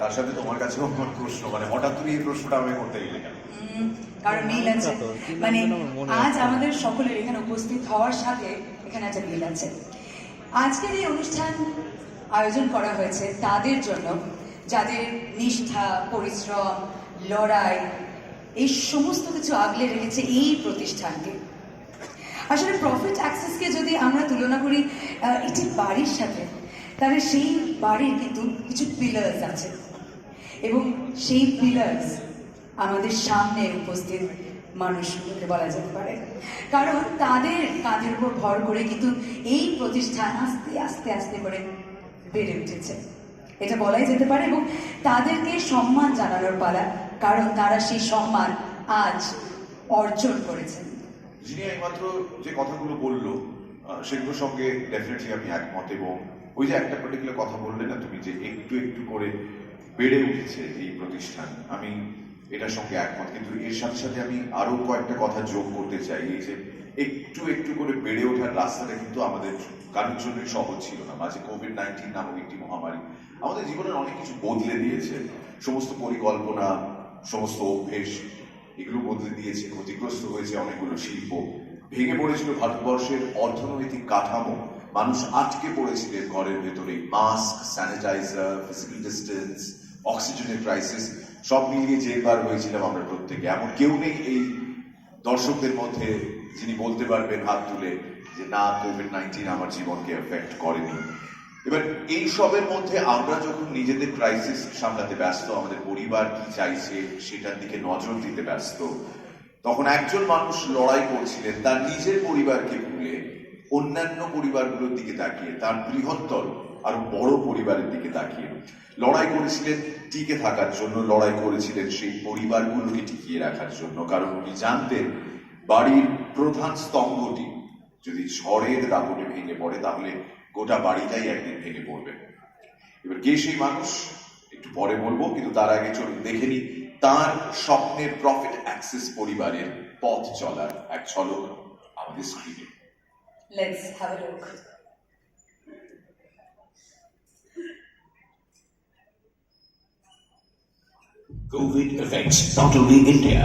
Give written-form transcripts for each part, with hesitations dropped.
তার সাথে তোমার কাছেও আমার প্রশ্ন, মানে হঠাৎ তুমি এই প্রশ্নটা আমাকে করতে গেলে কেন? কারণ মিল আছে, মানে আজ আমাদের সকলের এখানে উপস্থিত হওয়ার সাথে এখানে একটা মিল আছে। আজকের এই অনুষ্ঠান আয়োজন করা হয়েছে তাদের জন্য যাদের নিষ্ঠা, পরিশ্রম, লড়াই এই সমস্ত কিছু আগলে রেখেছে এই প্রতিষ্ঠানকে। আসলে প্রফিট অ্যাক্সেসকে যদি আমরা তুলনা করি এটি বাড়ির সাথে, তাহলে সেই বাড়ির কিন্তু কিছু পিলার্স আছে এবং সেই পিলার্স আমাদের সামনে উপস্থিত মানুষগুলোকে বলা যেতে পারে, কারণ তাদের কাঁধের উপর ভর করে কিন্তু এই প্রতিষ্ঠান আস্তে আস্তে আস্তে করে বেড়ে উঠেছে, এটা বলাই যেতে পারে। এবং তাদেরকে সম্মান জানানোর পালা, কারণ তারা সেই সম্মান আজ অর্জন করেছেন। যিনি এইমাত্র যে কথাগুলো বললো সেগুলোর সঙ্গে ডেফিনেটলি আমি একমত। এবং ওই যে একটা পার্টিকুলার কথা বললে না তুমি, যে একটু একটু করে বেড়ে উঠেছে এই প্রতিষ্ঠান, আমি এটার সঙ্গে একমত। কিন্তু এর সাথে সাথে আমি আরো কয়েকটা কথা যোগ করতে চাই। এই যে একটু একটু করে বেড়ে ওঠার রাস্তাটা কিন্তু আমাদের কারোর জন্যই সহজ ছিল না। মাঝে কোভিড-19 নামক একটি মহামারী আমাদের জীবনের অনেক কিছু বদলে দিয়েছে। সমস্ত পরিকল্পনা, সমস্ত অভ্যেস এগুলো বদলে দিয়েছে। ক্ষতিগ্রস্ত হয়েছে অনেকগুলো শিল্প, ভেঙে পড়েছিল ভারতবর্ষের অর্থনৈতিক কাঠামো। মানুষ আটকে পড়েছিলেন ঘরের ভেতরে। মাস্ক, স্যানিটাইজার, ফিজিক্যাল ডিস্টেন্স, অক্সিজেনের ক্রাইসিস সব মিলিয়ে জেরবার হয়েছিলাম আমরা প্রত্যেকে। এমন কেউ নেই এই দর্শকদের মধ্যে যিনি বলতে পারবেন হাত তুলে যে না, কোভিড-19 আমার জীবনকে এফেক্ট করেনি। এবার এই সবের মধ্যে আমরা যখন নিজেদের ক্রাইসিস সামলাতে ব্যস্ত, আমাদের পরিবার কি চাইছে সেটার দিকে নজর দিতে ব্যস্ত, তখন একজন মানুষ লড়াই করছিলেন তার নিজের পরিবারকে ভুলে অন্যান্য পরিবারগুলোর দিকে তাকিয়ে, তার বৃহত্তর আরো বড় পরিবারের দিকে তাকিয়ে লড়াই করেছিলেন টিকে থাকার জন্য, লড়াই করেছিলেন সেই পরিবারগুলোকে টিকিয়ে রাখার জন্য। কারণ উনি জানতেন বাড়ির প্রধান স্তম্ভটি যদি ঝড়ের দাপটে ভেঙে পড়ে তাহলে গোটা বাড়িটাই একদিন ভেঙে পড়বে। এবার কে সেই মানুষ একটু পরে বলবো, কিন্তু তার আগে চলুন দেখে নি তার স্বপ্নের প্রফিট অ্যাক্সেস পরিবারের পথ চলার এক ঝলক আমাদের স্ক্রিনে। Let's have a look. COVID affects not only India,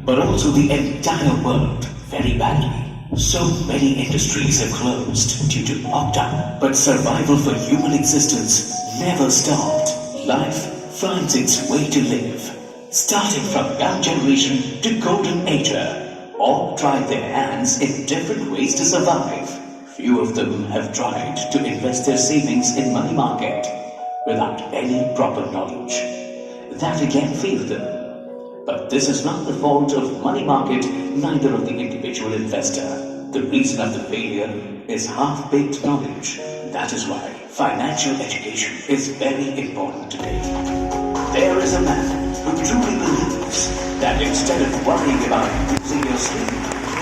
but also the entire world very badly. So many industries have closed due to lockdown, but survival for human existence never stopped. Life finds its way to live. Starting from young generation to golden ager, all tried their hands in different ways to survive. Few of them have tried to invest their savings in money market without any proper knowledge. That again failed them. But this is not the fault of money market, neither of the individual investor. The reason of the failure is half-baked knowledge. That is why financial education is very important today. There is a man who truly believes that instead of worrying about losing your sleep,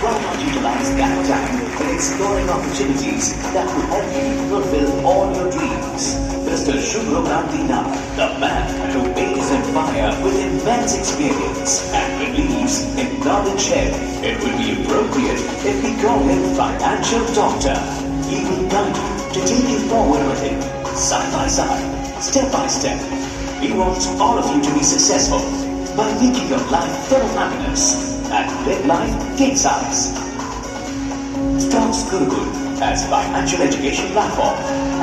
why not utilize that time in exploring opportunities that will help you fulfill all your dreams? Mr. Subhrakanti Nag, the man who bathes in fire with immense experience and believes in knowledge sharing. It would be appropriate if we call him Financial Doctor. He will guide you to take you forward with him, side by side, step by step. He wants all of you to be successful by making your life full of happiness and live life king size. Stox Gurukul as financial education platform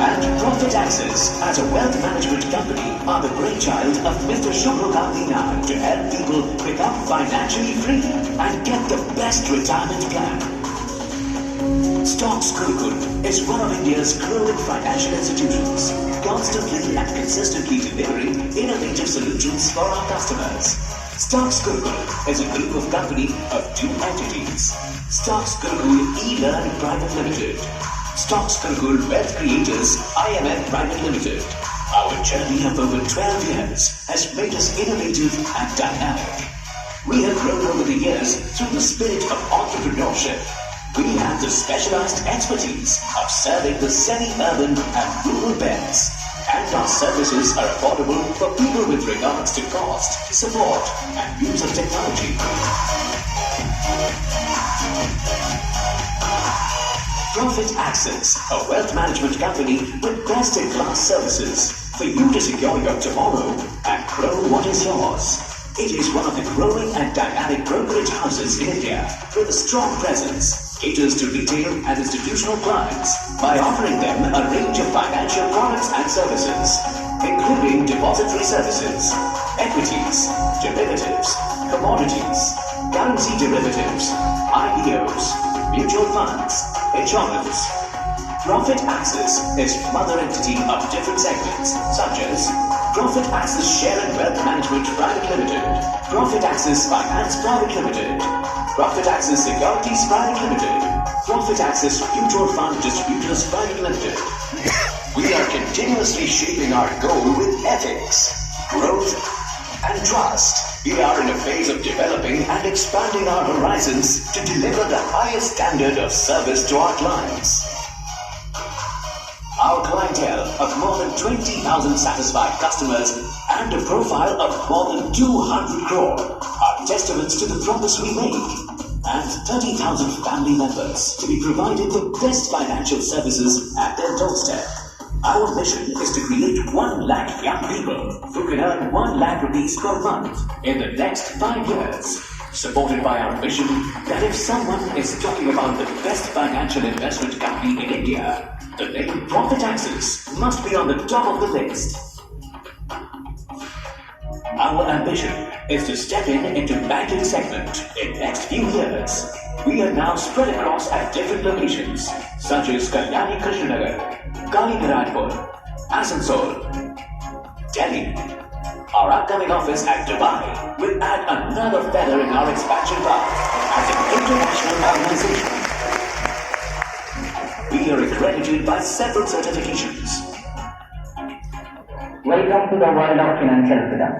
and Profit Access as a wealth management company are the brainchild of Mr. Subhrakanti Nag to help people become financially free and get the best retirement plan. Stox Gurukul is one of India's growing financial institutions, constantly and consistently delivering innovative solutions for our customers. Stox Gurukul is a group of company of two entities: Stox Gurukul E-Learn Private Limited, Stox Gurukul Wealth Creators IMF Private Limited. Our journey of over 12 years has made us innovative and dynamic. We have grown over the years through the spirit of entrepreneurship. We have the specialized expertise of serving the semi-urban and rural beds. And our services are affordable for people with regards to cost, support, and use of technology. Profit Access, a wealth management company with best-in-class services. for you to secure your tomorrow and grow what is yours. It is one of the growing and dynamic brokerage houses in India with a strong presence, caters to retail and institutional clients by offering them a range of financial products and services, including depository services, equities, derivatives, commodities, currency derivatives, IPOs, mutual funds, insurance. Profit Access is mother entity of different segments such as Profit Access Share and Wealth Management Private Limited, Profit Access Finance Private Limited, Profit Access Securities Private Limited, Profit Access Mutual Fund Distributors Private Limited. We are continuously shaping our goal with ethics, growth, and trust. We are in a phase of developing and expanding our horizons to deliver the highest standard of service to our clients. Our clientele of more than 20,000 satisfied customers and a profile of more than 200 crore are testaments to the promise we make. And 30,000 family members to be provided the best financial services at their doorstep. Our mission is to create 1 lakh young people who can earn 1 lakh rupees per month in the next 5 years. Supported by our vision that if someone is talking about the best financial investment company in India, the name Profit Access must be on the top of the list. Our ambition is to step into banking segment in next few years. We are now spread across at different locations such as Kalyani Krishnanagar, Kaligarajpur, Asansol, Delhi. Our upcoming office at Dubai will add another feather in our expansion path as an international organization. We are accredited by several certifications. Welcome to the world of financial freedom.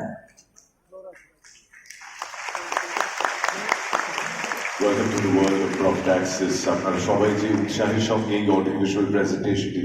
Welcome to the world of Profit Access. আপনারা সবাই যে উৎসাহের সঙ্গে এই audio visual প্রেজেন্টেশনটি